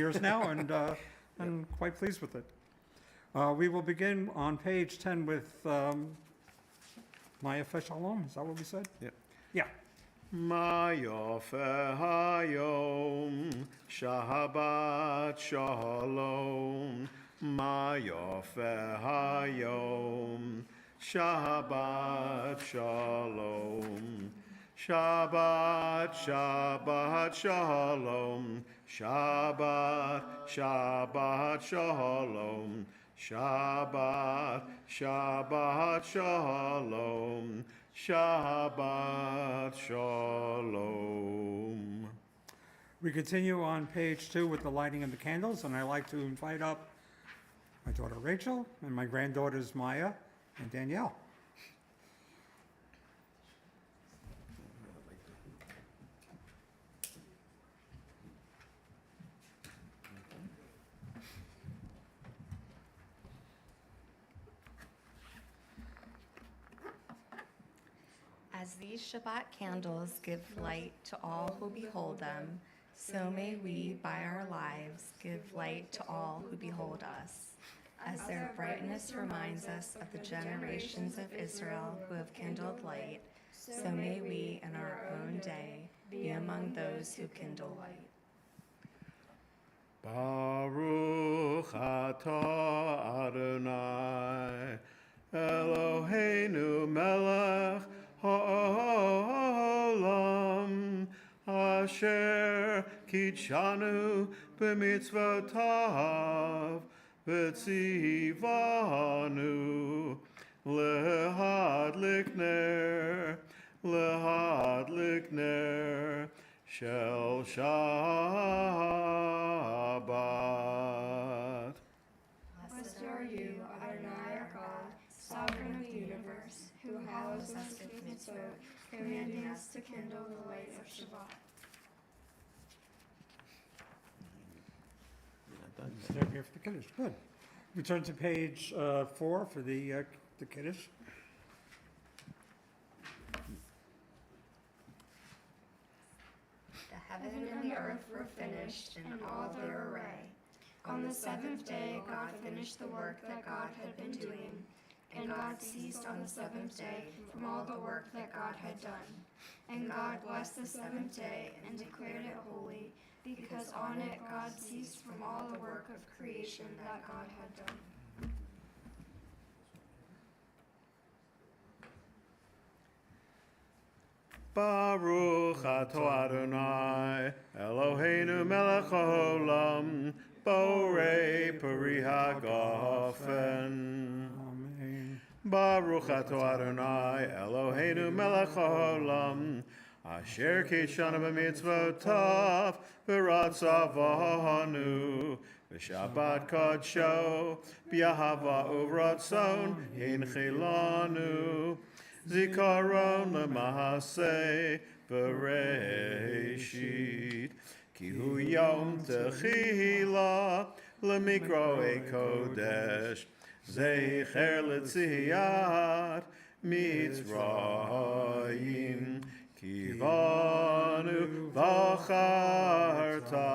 years now, and I'm quite pleased with it. We will begin on page 10 with Maya Shalom. Is that what we said? Yeah. Yeah. Ma yofer hayom, Shabbat shalom. Ma yofer hayom, Shabbat shalom. Shabbat, Shabbat shalom. Shabbat, Shabbat shalom. Shabbat, Shabbat shalom. Shabbat shalom. We continue on page 2 with the lighting of the candles, and I'd like to invite up my daughter Rachel and my granddaughters Maya and Danielle. As these Shabbat candles give light to all who behold them, so may we, by our lives, give light to all who behold us. As their brightness reminds us of the generations of Israel who have kindled light, so may we, in our own day, be among those who kindle light. Baruch atah Adonai, Eloheinu melech ha'olam, asher kitshanu b'mitzvotav, v'tzivanu lehadlik ner shel Shabbat. Blessed are you, Adonai our God, sovereign of the universe, who hallows us with mitzvot, commanding us to kindle the light of Shabbat. They're here for the Kiddush. Good. We turn to page 4 for the Kiddush. The heaven and the earth were finished in all their array. On the seventh day, God finished the work that God had been doing, and God ceased on the seventh day from all the work that God had done. And God blessed the seventh day and declared it holy, because on it God ceased from all the work of creation that God had done. Baruch atah Adonai, Eloheinu melech haolam, borei peri hagafen. Amen. Baruch atah Adonai, Eloheinu melech haolam, asher kitshanu b'mitzvotav, v'ratzavanu, v'shabbat kodsho, b'yahava uvratzon, hinchilanu. Zikaron lemahaseh bereshit, ki hu yom techila lemikroe kodesh, zecher letziyat mitzrayim, ki vanu vacharta,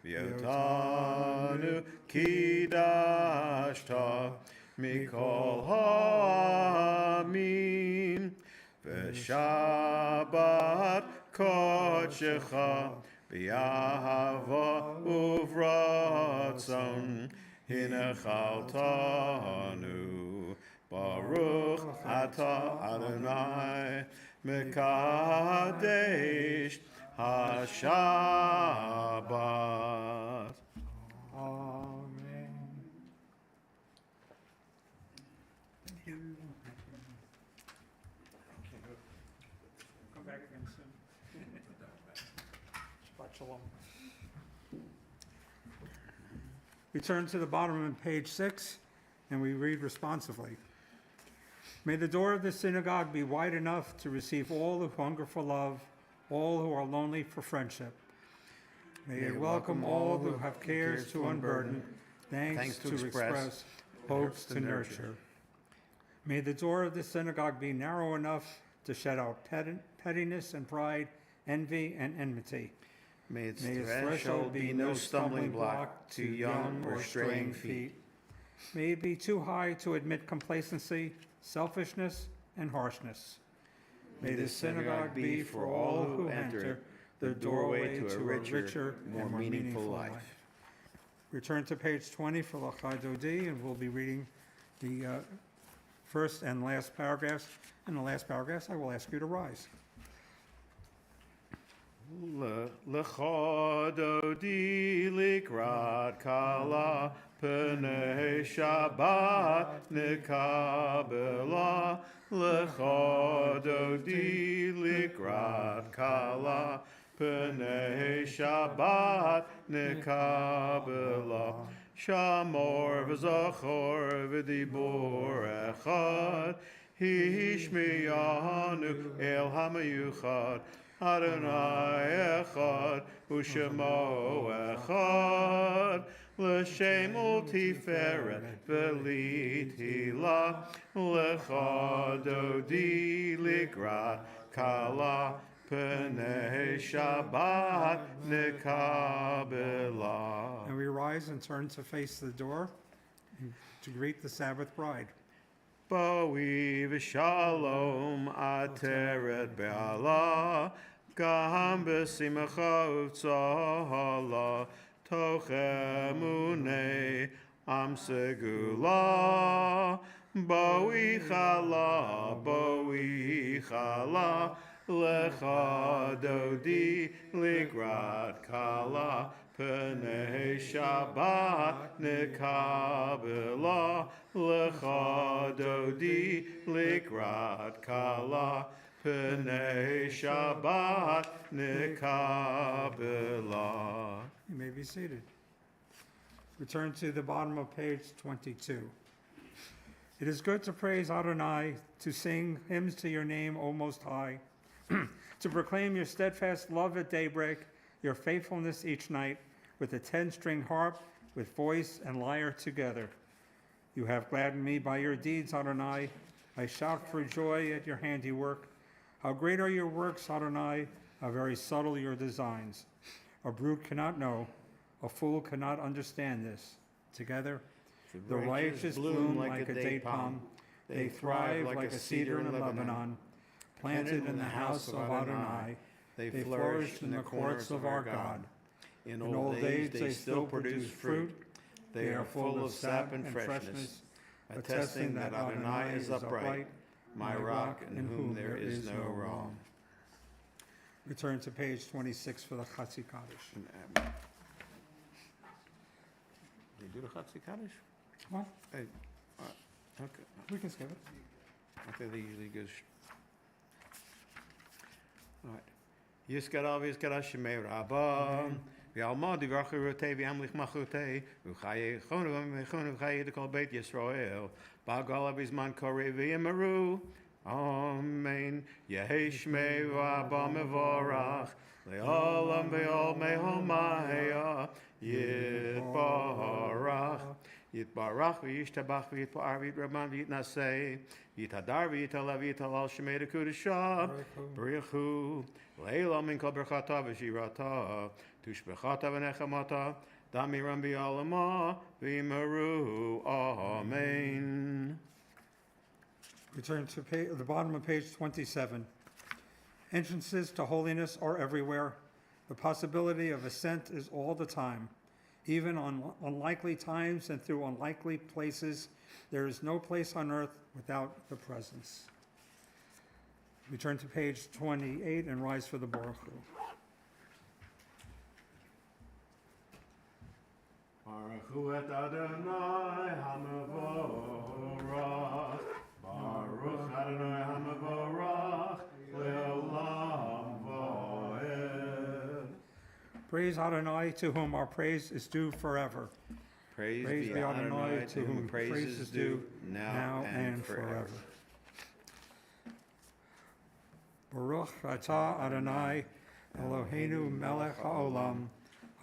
v'yotanu kidashta, Mikol ha'amin, v'shabbat kodshecha, v'yahava uvratzon, hinechaltanu. Baruch atah Adonai, mekadesh ha'shabbat. Amen. Come back again soon. Shabbat shalom. We turn to the bottom of page 6, and we read responsively. May the door of the synagogue be wide enough to receive all who hunger for love, all who are lonely for friendship. May it welcome all who have cares to unburden, thanks to express, hopes to nurture. May the door of the synagogue be narrow enough to shut out pettiness and pride, envy and enmity. May its May its threshold be no stumbling block to young or straying feet. May it be too high to admit complacency, selfishness, and harshness. May this synagogue be for all who enter the doorway to a richer, more meaningful life. Return to page 20 for L'chai Dodi, and we'll be reading the first and last paragraphs. In the last paragraphs, I will ask you to rise. L'cha dodi likrat kala p'nei Shabbat nekabela. L'cha dodi likrat kala p'nei Shabbat nekabela. Shamor v'zachor v'dibor echad hishmiyanu el hamayuchad. Adonai echad u'shemo echad l'shem u'tiferet v'litila l'cha dodi likrat kala p'nei Shabbat nekabela. And we rise and turn to face the door to greet the Sabbath bride. Boi v'shalom ateret be'ala, gam b'simcha u'tzahala, toch emunei am segula. Boi chala, lecha dodi likrat kala, p'nei Shabbat nekabela. L'cha dodi likrat kala p'nei Shabbat nekabela. You may be seated. Return to the bottom of page 22. It is good to praise Adonai, to sing hymns to your name, O Most High, to proclaim your steadfast love at daybreak, your faithfulness each night, with a 10-string harp, with voice and lyre together. You have gladdened me by your deeds, Adonai. I shout for joy at your handiwork. How great are your works, Adonai, how very subtle your designs. A brute cannot know, a fool cannot understand this. Together, the righteous bloom like a date palm. They thrive like a cedar in Lebanon. Planted in the house of Adonai, they flourish in the courts of our God. In old age they still produce fruit. They are full of sap and freshness, attesting that Adonai is upright, my rock in whom there is no wrong. Return to page 26 for the Chatzi Kaddish. They do the Chatzi Kaddish? Well, Hey, okay. we can skip it. Okay, they usually go. All right. Yiskara v'yiskara shemei Rabba. V'alma divrachei rotei v'yamlich machotei. V'chaye chonu v'chaye dekol Beit Yisrael. Ba'gala b'zman korei v'yimaru. Amen. Yehi shmei Rabba mevorach. Le'olam ve'ol mehomaya. Yitbarach. Yitbarach v'yishtabach v'yitpa'ar v'yitraban v'yitnasei. Yitadar v'yitala v'yitalal shemei dekudesha. B'richu. Leila min kol berchata v'shirata. Tushbechata v'nechamata. Damiram b'yalama v'imaru. Amen. Return to the bottom of page 27. Entrances to holiness are everywhere. The possibility of ascent is all the time. Even on unlikely times and through unlikely places, there is no place on earth without the presence. We turn to page 28 and rise for the Baruch Hu. Baruch Hu et Adonai HaMevorach. Baruch Adonai HaMevorach. Le'olam va'ed. Praise Adonai, to whom our praise is due forever. Praise be Adonai, to whom praise is due, now and forever. Baruch atah Adonai, Eloheinu melech haolam,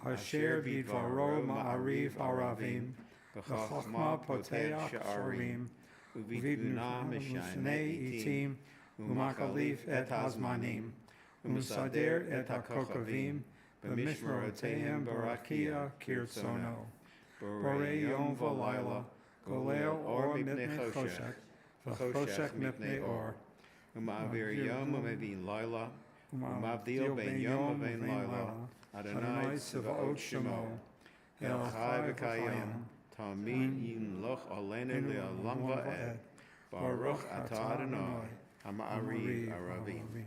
asher bidvaro ma'ariv aravim, v'chachma poteach sharim, uvidna mishnei itim, u'makalif et hazmanim, u'musader et hakokavim, b'mishmarotehem barakia kirtzono. Borei yom v'layla, golel or mipnei choshech, v'choshech mipnei or. Uma'avir yom u'mevin layla, uma'avdil ben yom u'ben layla, Adonai tziva'ot shemo, el chai v'kayim, tamid yimloch alenu le'olam va'ed, Baruch atah Adonai, ha'ma'ari aravim.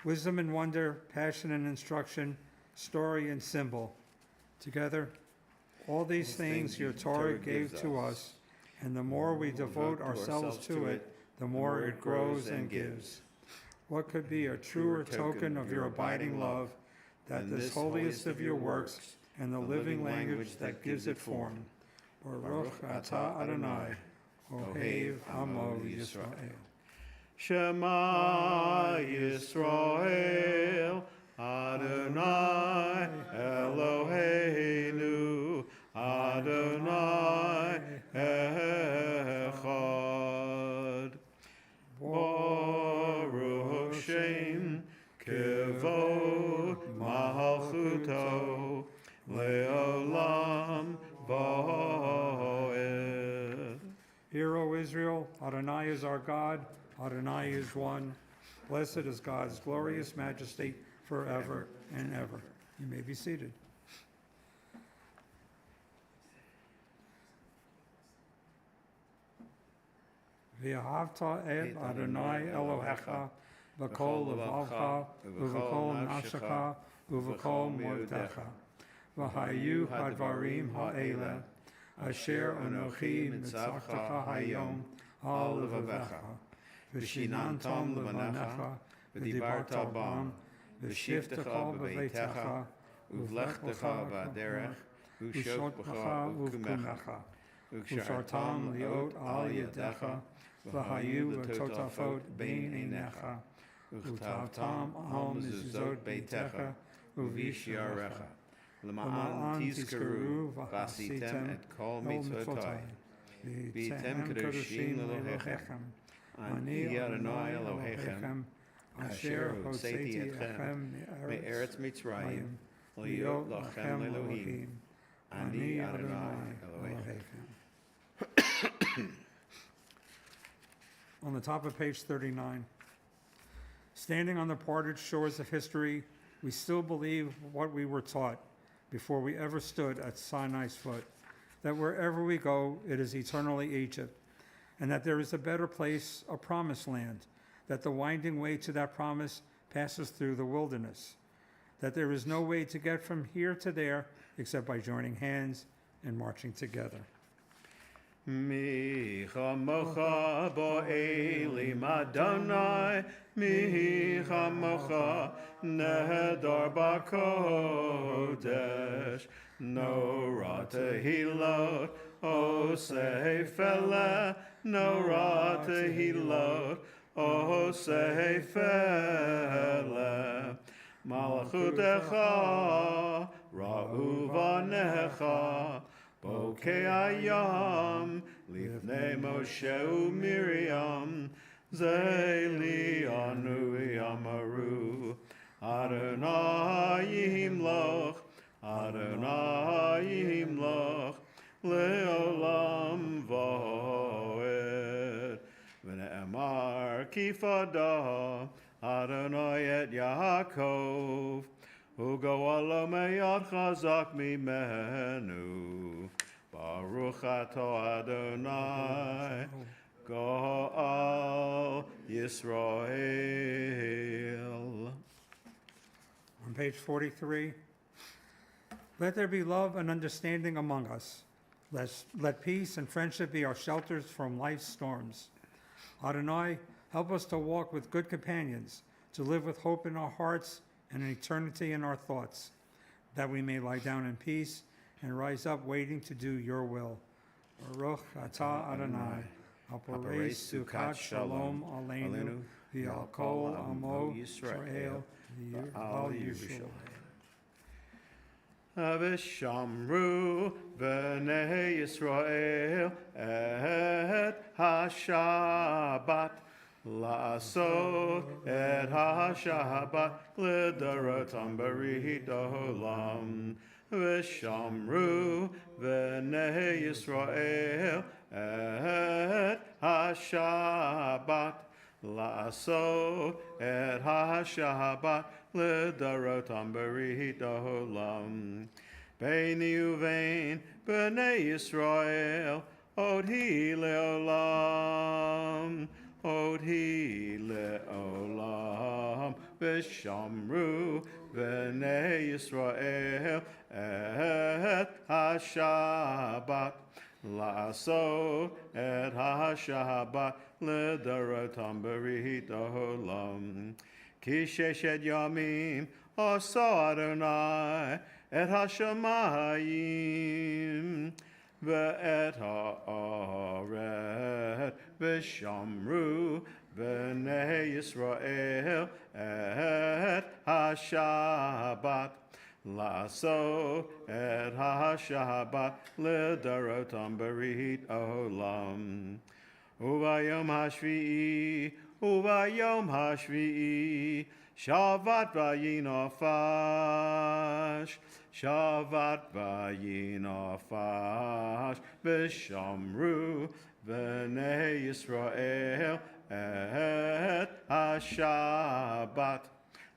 Wisdom and wonder, passion and instruction, story and symbol. Together, all these things your Torah gave to us, and the more we devote ourselves to it, the more it grows and gives. What could be a truer token of your abiding love than this holiest of your works and the living language that gives it form? Baruch atah Adonai, Ohev Amo Yisrael. Shema Yisrael, Adonai Eloheinu, Adonai Echad. Baruch Shem Kevod Malchuto Leolam Va'ed. Hear, O Israel, Adonai is our God, Adonai is one. Blessed is God's glorious majesty forever and ever. You may be seated. V'ahavta et Adonai Elohecha v'kol levavcha v'kol nafshecha v'kol motecha v'hayu hadvarim ha'eleh asher anochi mitzavtecha hayom al levavecha v'shinantam levanecha v'dibarta bam v'shiftecha b'veitecha uvlechtecha b'derech u'shotcha uvkumecha ושרתם להיות על ידיך, והיו לטוטפות בין עיניך, וכתבתם על מזוזות ביתך ובשעריך, למען תזכרו ועשיתם את כל מצוותיי, והייתם קדושים לאלוהיכם. אני אדוני אלוהיכם, אשר הוצאתי אתכם מארץ מצרים, להיות לכם אלוהים. אני אדוני אלוהיכם. On the top of page 39, standing on the parted shores of history, we still believe what we were taught before we ever stood at Sinai's foot, that wherever we go, it is eternally Egypt, and that there is a better place, a promised land, that the winding way to that promise passes through the wilderness, that there is no way to get from here to there except by joining hands and marching together. Mi chamocha bo'elim Adonai, mi chamocha nehedar b'kodesh, nora tehilot osei fele, nora tehilot osei fele, malachutecha ra'u v'necha, Bokei Ayam, Lifnei Moshe u'Miriam, Zeli anu yamaru, Adonai yimloch, Adonai yimloch, leolam va'ed. V'ne'emar kifada, Adonai et Yaakov, Ugoalo meyad chazak mimenu, Baruch atah Adonai, Go'al Yisrael. On page 43, let there be love and understanding among us. Let peace and friendship be our shelters from life's storms. Adonai, help us to walk with good companions, to live with hope in our hearts and an eternity in our thoughts, that we may lie down in peace and rise up waiting to do your will. Baruch atah Adonai, haporei sukat shalom aleinu, v'al kol amo Yisrael, v'al Yisrael. V'shamru v'nei Yisrael et ha-Shabbat לעשות את השבת לדורותם ברית העולם, ושמרו בני ישראל את השבת. לעשות את השבת לדורותם ברית העולם. ביני ובין בני ישראל עוד היא לעולם, עוד היא לעולם, ושמרו בני ישראל את השבת. לעשות את השבת לדורותם ברית העולם. כי ששת ימים עשה אדוני את השמיים ואת הארץ, ושמרו בני ישראל את השבת. לעשות את השבת לדורותם ברית העולם. וביום השביעי שבת וינפש, שבת וינפש, ושמרו בני ישראל את השבת.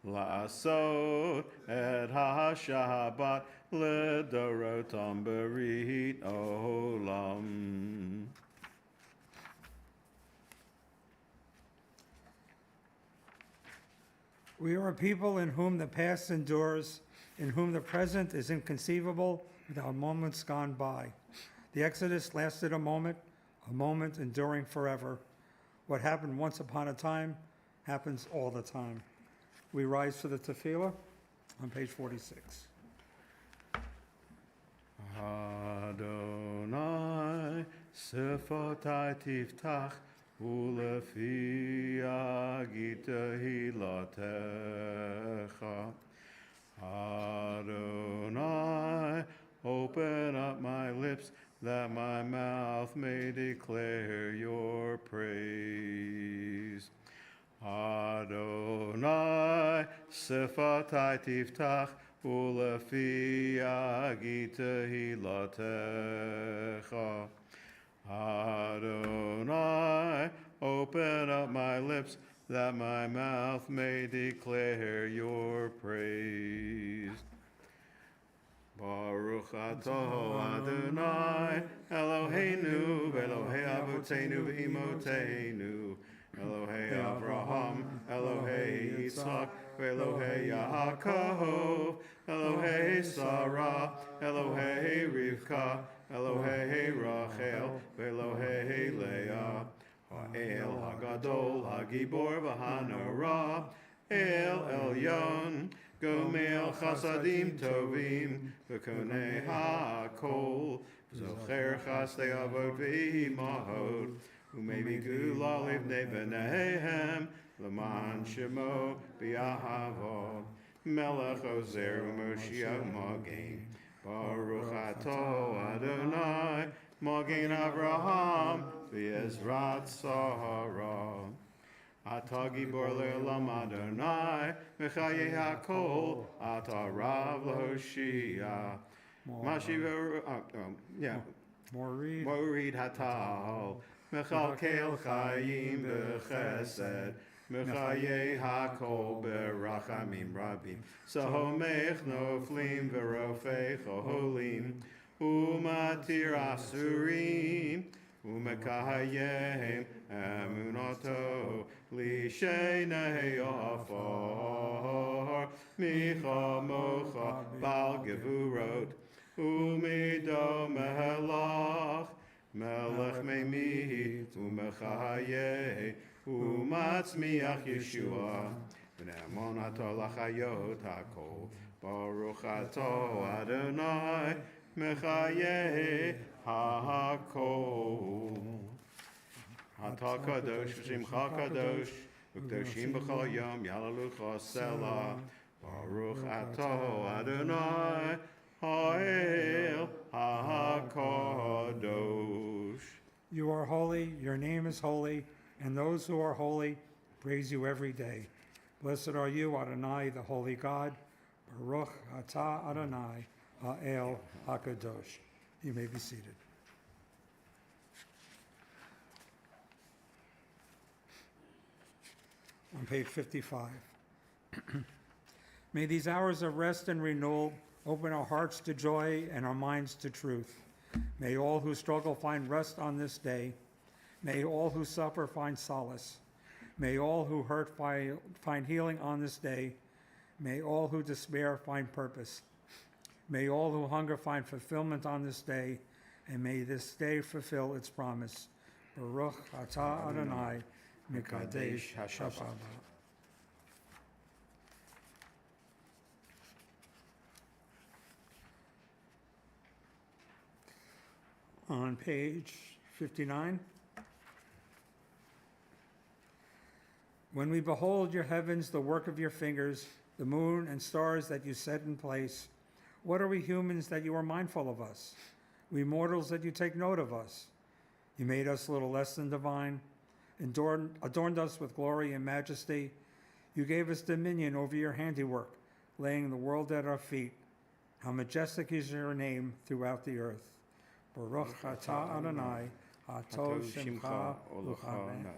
לעשות את השבת לדורותם ברית העולם. We are a people in whom the past endures, in whom the present is inconceivable without moments gone by. The Exodus lasted a moment enduring forever. What happened once upon a time happens all the time. We rise for the tefillah on page 46. Adonai, sefotai tiftach, ulefi agita hilatecha. Adonai, open up my lips, that my mouth may declare your praise. Adonai, sefatai tiftach, ulefi agita hilatecha. Adonai, open up my lips, that my mouth may declare your praise. Baruch atah Adonai, Eloheinu, Elohei Avotenu v'Imotenu, Elohei Avraham, Elohei Yitzchak, Elohei Yaakov, Elohei Sarah, Elohei Rivka, Elohei Rachel, Elohei Leah, Ha'el Hagadol, Hagibor v'Hanora, El Elyon, Gomel Chasadim Tovim, V'konei HaKol, Zocher Chasdei Avot v'Imahot, U'mei Gula Livnei B'neihem, L'man Shemo B'Yahavo, Melech Ozer U'Moshiach Magen, Baruch Ato Adonai, Magen Avraham, V'Ezrat Sarah. Ata Gibor Le'olam Adonai, V'chayei HaKol, Ata Rav L'Hoshia. Morid Hatal, Mechalkel Chayim B'Chesed, Mechayei HaKol B'Rachamim Rabim, Sahomech Noflim V'Rofei Choholim, Umatir Asurim, Umekahayim Amunato, Lishenei Afar, Micha Mocha Bal Gevurot, Umido Melach, Melech Meimit, Umechayeh, Umatzmiach Yeshua, V'ne'amonato Lachayot HaKol, Baruch Ato Adonai, Mechayeh HaKol. Ata Kadosh, V'Shimcha Kadosh, V'Kdoshim B'chol Yom, Yalalucha Selah, Baruch Ato Adonai, Ha'el HaKadosh. You are holy, your name is holy, and those who are holy praise you every day. Blessed are you, Adonai, the holy God. Baruch atah Adonai, ha'el hakadosh. You may be seated. On page 55. May these hours of rest and renewal open our hearts to joy and our minds to truth. May all who struggle find rest on this day. May all who suffer find solace. May all who hurt find healing on this day. May all who despair find purpose. May all who hunger find fulfillment on this day, and may this day fulfill its promise. Baruch atah Adonai mikadesh Shabbat. On page 59. When we behold your heavens, the work of your fingers, the moon and stars that you set in place, what are we humans that you are mindful of us? We mortals that you take note of us. You made us little less than divine, adorned us with glory and majesty. You gave us dominion over your handiwork, laying the world at our feet. How majestic is your name throughout the earth. Baruch atah Adonai, hatov shemcha u'chaneh.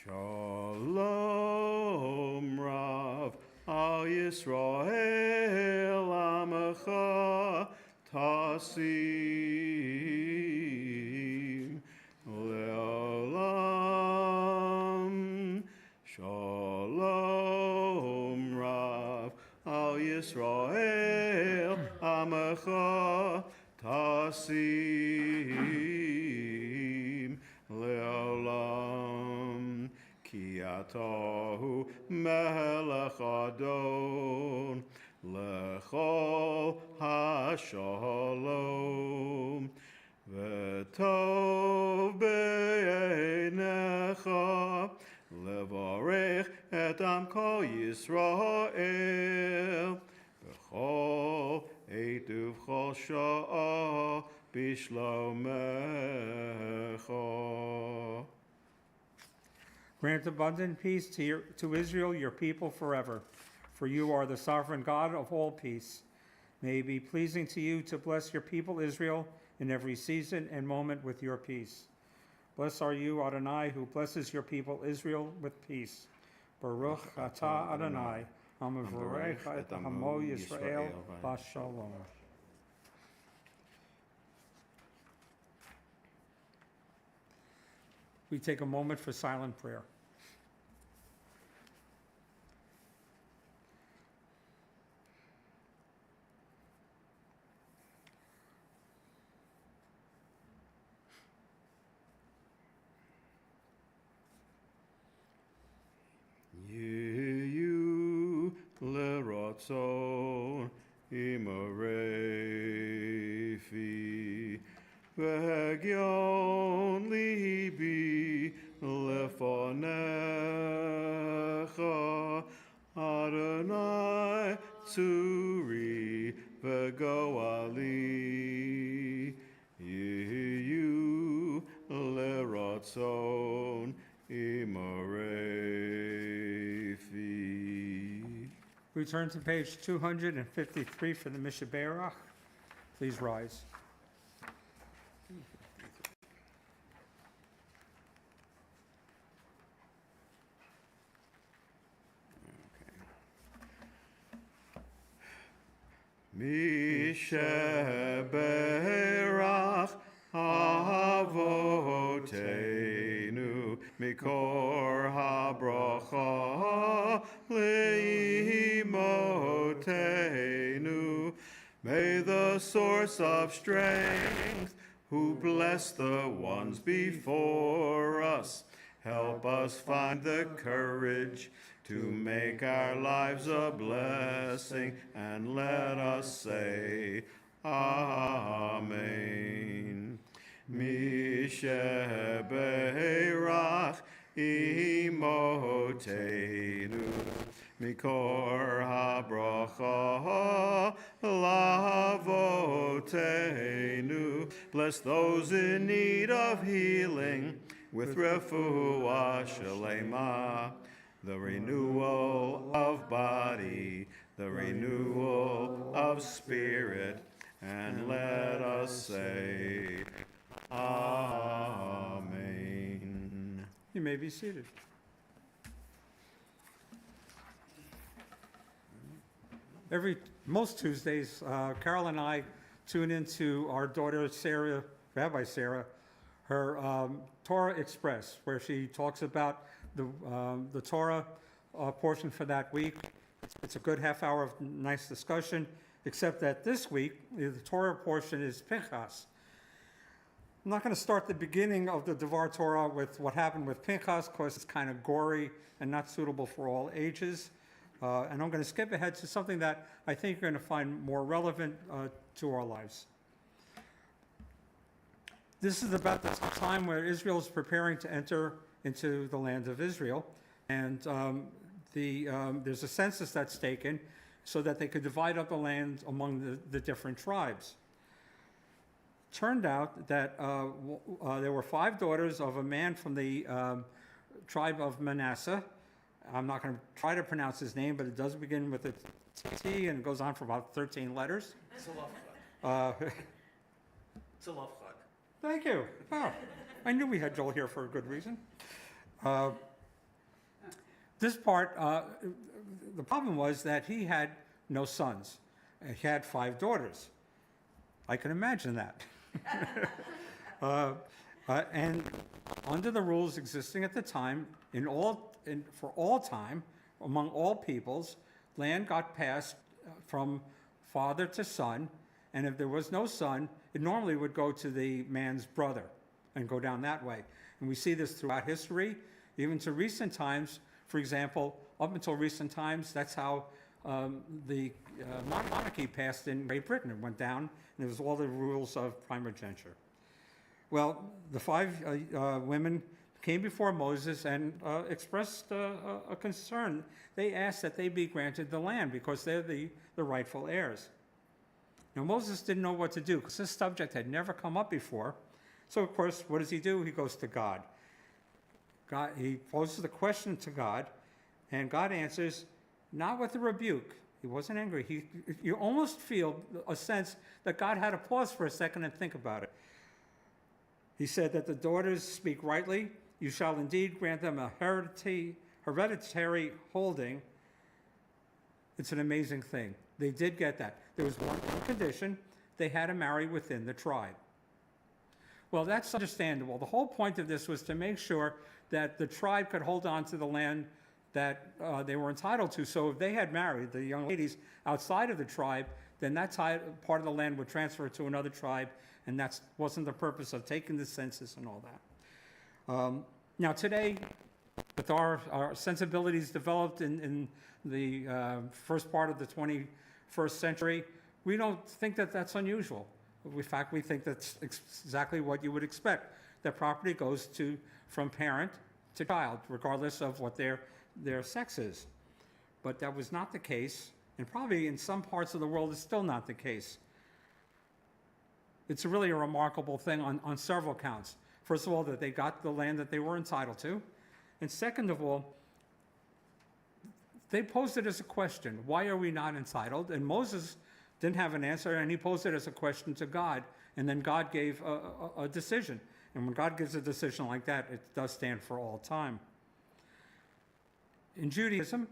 Shalom Rav al Yisrael Amecha Tasim Le'olam. Shalom Rav al Yisrael Amecha Tasim Le'olam. Ki atahu melech adon lechol hashalom v'tov be'einecha levarech et amko Yisrael b'chol eit uv'chol sha'ah b'shlomecha. Grant abundant peace to Israel, your people forever. For you are the sovereign God of all peace. May it be pleasing to you to bless your people Israel in every season and moment with your peace. Blessed are you, Adonai, who blesses your people Israel with peace. Baruch atah Adonai, hamavorech et hamo Yisrael b'shalom. We take a moment for silent prayer. Yehu leratzon imarefi v'hegyon libi lefonecha Adonai tzuri v'goali Yehu leratzon imarefi. We turn to page 253 for the Mishaberach. Please rise. Mishaberach avotenu mikor habracha leimotenu. May the source of strength, who bless the ones before us, help us find the courage to make our lives a blessing, and let us say, Amen. Mishaberach imotenu Mikor habracha lavotenu. Bless those in need of healing with refuah shalema, the renewal of body, the renewal of spirit, and let us say, Amen. You may be seated. Most Tuesdays, Carol and I tune into our daughter Sarah, Rabbi Sarah, her Torah Express, where she talks about the Torah portion for that week. It's a good half hour of nice discussion, except that this week, the Torah portion is Pinchas. I'm not going to start the beginning of the Devar Torah with what happened with Pinchas, because it's kind of gory and not suitable for all ages. And I'm going to skip ahead to something that I think you're going to find more relevant to our lives. This is about the time where Israel is preparing to enter into the land of Israel. And there's a census that's taken so that they could divide up the land among the different tribes. Turned out that there were 5 daughters of a man from the tribe of Manasseh. I'm not going to try to pronounce his name, but it does begin with a T and it goes on for about 13 letters. Tzalafchad. Thank you. Oh, I knew we had Joel here for a good reason. This part, the problem was that he had no sons. He had 5 daughters. I can imagine that. And under the rules existing at the time, for all time, among all peoples, land got passed from father to son, and if there was no son, it normally would go to the man's brother and go down that way. And we see this throughout history, even to recent times. For example, up until recent times, that's how the monarchy passed in Great Britain. It went down, and there was all the rules of primogeniture. Well, the 5 women came before Moses and expressed a concern. They asked that they be granted the land because they're the rightful heirs. Now, Moses didn't know what to do because this subject had never come up before. So, of course, what does he do? He goes to God. He poses the question to God, and God answers, not with a rebuke. He wasn't angry. You almost feel a sense that God had to pause for a second and think about it. He said that the daughters speak rightly. You shall indeed grant them a hereditary holding. It's an amazing thing. They did get that. There was one condition. They had to marry within the tribe. Well, that's understandable. The whole point of this was to make sure that the tribe could hold on to the land that they were entitled to. So if they had married the young ladies outside of the tribe, then that part of the land would transfer to another tribe, and that wasn't the purpose of taking the census and all that. Now today, with our sensibilities developed in the first part of the 21st century, we don't think that that's unusual. In fact, we think that's exactly what you would expect, that property goes from parent to child, regardless of what their sex is. But that was not the case, and probably in some parts of the world it's still not the case. It's really a remarkable thing on several counts. First of all, that they got the land that they were entitled to. And second of all, they posed it as a question. Why are we not entitled? And Moses didn't have an answer, and he posed it as a question to God. And then God gave a decision. And when God gives a decision like that, it does stand for all time. In Judaism,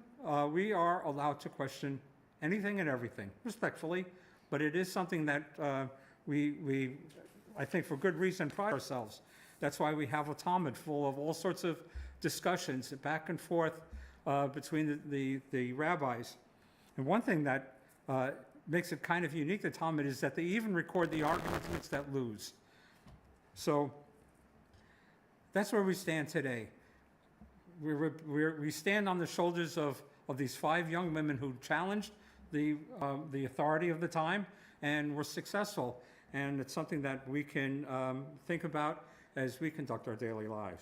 we are allowed to question anything and everything, respectfully, but it is something that we, I think for good reason, pride ourselves. That's why we have a Talmud full of all sorts of discussions back and forth between the rabbis. And one thing that makes it kind of unique, the Talmud, is that they even record the arguments that lose. So that's where we stand today. We stand on the shoulders of these 5 young women who challenged the authority of the time and were successful. And it's something that we can think about as we conduct our daily lives.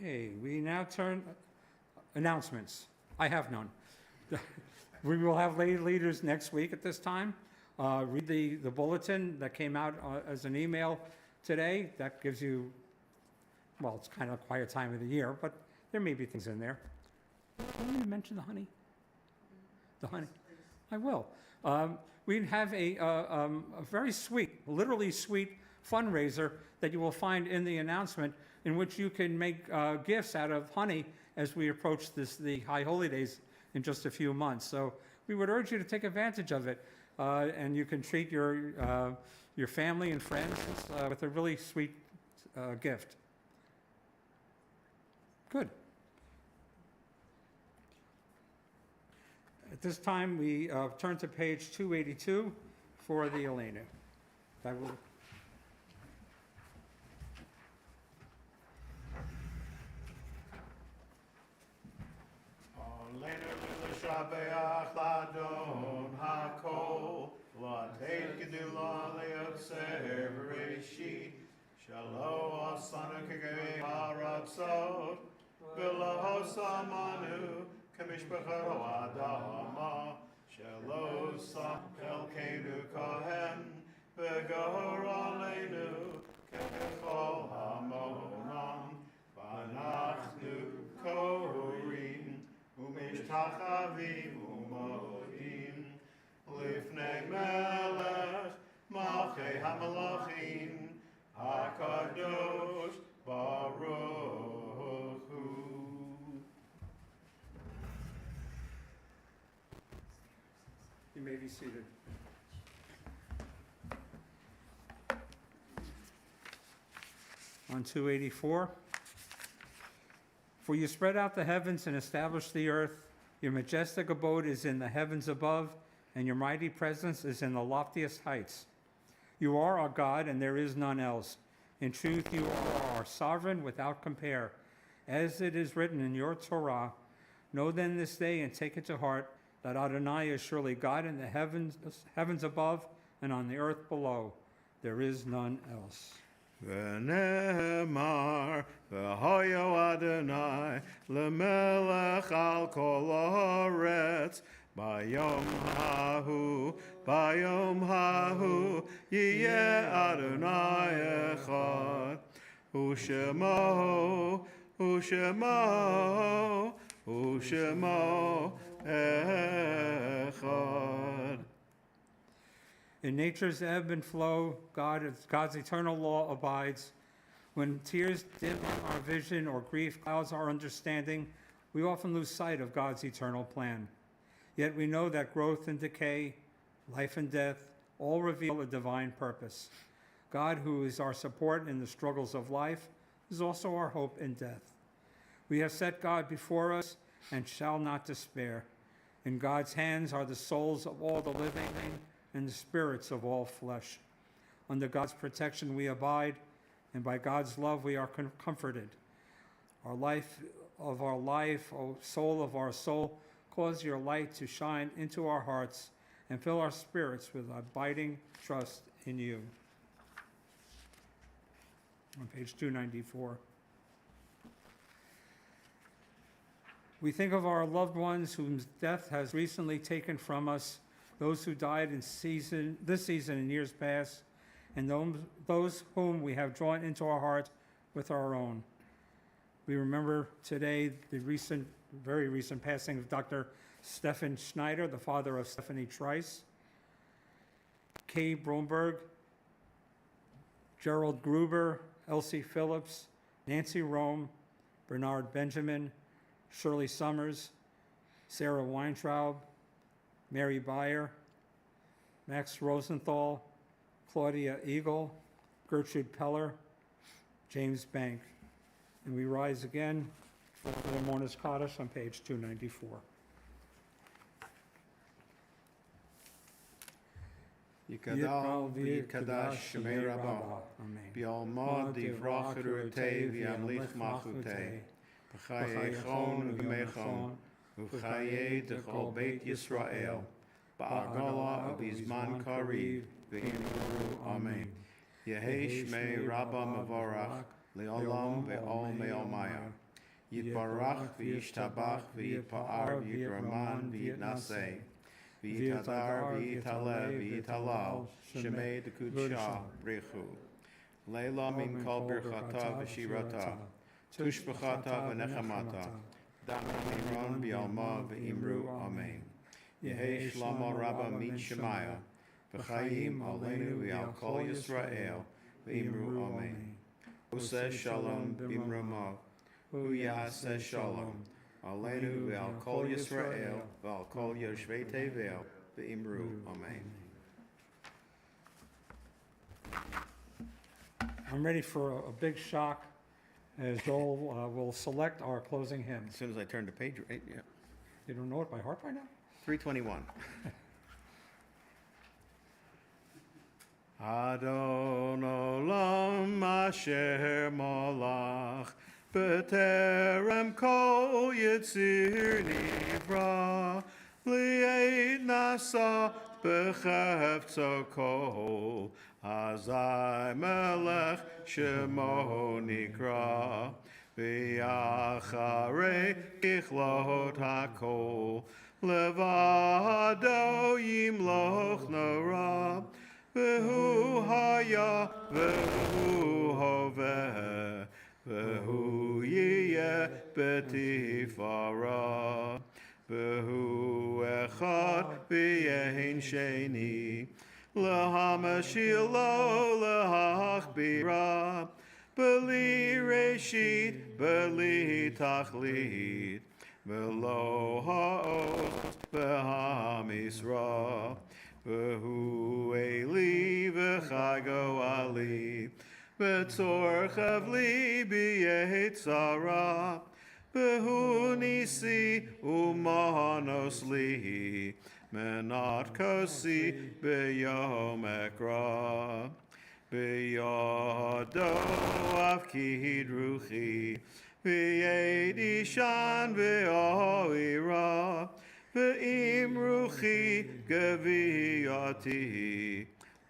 Okay, we now turn, announcements. I have none. We will have lay leaders next week at this time. Read the bulletin that came out as an email today. That gives you, well, it's kind of a quiet time of the year, but there may be things in there. Did you mention the honey? The honey? I will. We have a very sweet, literally sweet fundraiser that you will find in the announcement, in which you can make gifts out of honey as we approach the High Holy Days in just a few months. So we would urge you to take advantage of it, and you can treat your family and friends with a really sweet gift. Good. At this time, we turn to page 282 for the Elena. That will. Shabeach Ladon HaKol V'ateit Gedula Le'otzer Bereshit Shalo Asana Kegei Haratzot V'lo Samanu Kamishbecharo Adama Shalo Sam Elkeinu Kohen V'gor Aleinu Kechol Hamonon V'anachnu Korim Umishtachavim umodim Lifnei melech Malchei hamalachim HaKadosh Baruch Hu. You may be seated. On 284. For you spread out the heavens and establish the earth. Your majestic abode is in the heavens above, and your mighty presence is in the loftiest heights. You are our God, and there is none else. In truth, you are our sovereign without compare. As it is written in your Torah, know then this day and take it to heart that Adonai is surely God in the heavens above and on the earth below. There is none else. V'nemar v'hoyo Adonai lemelech al kol haaretz bayom hahu yiyeh Adonai echad u'shemo echad. In nature's ebb and flow, God's eternal law abides. When tears dim our vision or grief clouds our understanding, we often lose sight of God's eternal plan. Yet we know that growth and decay, life and death, all reveal a divine purpose. God, who is our support in the struggles of life, is also our hope in death. We have set God before us and shall not despair. In God's hands are the souls of all the living and the spirits of all flesh. Under God's protection we abide, and by God's love we are comforted. Our life of our life, O soul of our soul, cause your light to shine into our hearts and fill our spirits with abiding trust in you. On page 294. We think of our loved ones whom death has recently taken from us, those who died this season and years past, and those whom we have drawn into our hearts with our own. We remember today the very recent passing of Dr. Stefan Schneider, the father of Stephanie Trice, Kay Bromberg, Gerald Gruber, Elsie Phillips, Nancy Rome, Bernard Benjamin, Shirley Summers, Sarah Weintraub, Mary Beyer, Max Rosenthal, Claudia Eagle, Gertrude Peller, James Bank. And we rise again for the Mourner's Kaddish on page 294. Yikadal v'yikadash shemei rabba, b'yalma divrach rutei v'yamlich machutei, b'chayei chon u'mechon, u'chayei d'chol beit Yisrael, ba'agala u'bizman kariv, v'imru amen. Yehei shmei rabba mavorach, le'olam ve'ol me'omaya. Yitbarach v'yishtabach v'yitpa'ar v'yitraman v'yitnaseh. V'yitadar v'yitale v'yitalal. Shemei d'kudsha brichu. Leila min kol birchata v'shirata. Tushbachata v'nechamata. Damiron b'yalma v'imru amen. Yehi shlama rabba mit shemaya. V'chayim aleinu v'al kol Yisrael v'imru amen. Oseh shalom b'imramav. Hu ya'aseh shalom. Aleinu v'al kol Yisrael v'al kol yoshvei tevel v'imru amen. I'm ready for a big shock as Joel will select our closing hymn. As soon as I turn the page, right? Yeah. You don't know it by heart by now? 321. Adon olam asher malach b'terem kol yitzir nivra li'eit nasa b'chefzo kol azai melech shemo nikra v'yacharei kichlot hakol levado yimloch nora v'hu haya v'hu hoveh v'hu yiyeh b'tifara v'hu echad v'yehin sheni lahamashilo lahachbira b'li reshit b'li tachlit v'lo ha'oz v'hamisra v'hu eli v'chago ali v'tzorchev li b'yetzara v'hu nisi u'manos li menat kosi b'yom ekra b'yado avkid ruchi v'yed ishan v'oira v'im ruchi geviyati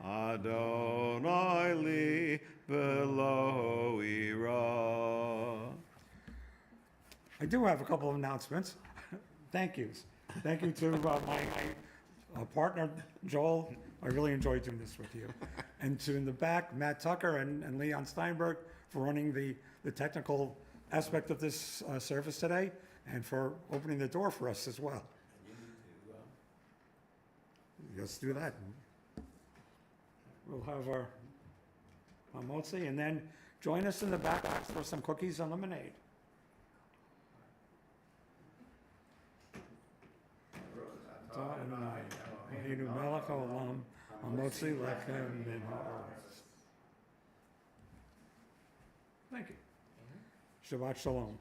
Adonai li v'lo ira. I do have a couple of announcements. Thank yous. Thank you to my partner, Joel. I really enjoyed doing this with you. And to in the back, Matt Tucker and Leon Steinberg for running the technical aspect of this service today and for opening the door for us as well. Let's do that. We'll have our motzi and then join us in the back for some cookies and lemonade. Thank you. Shabbat shalom.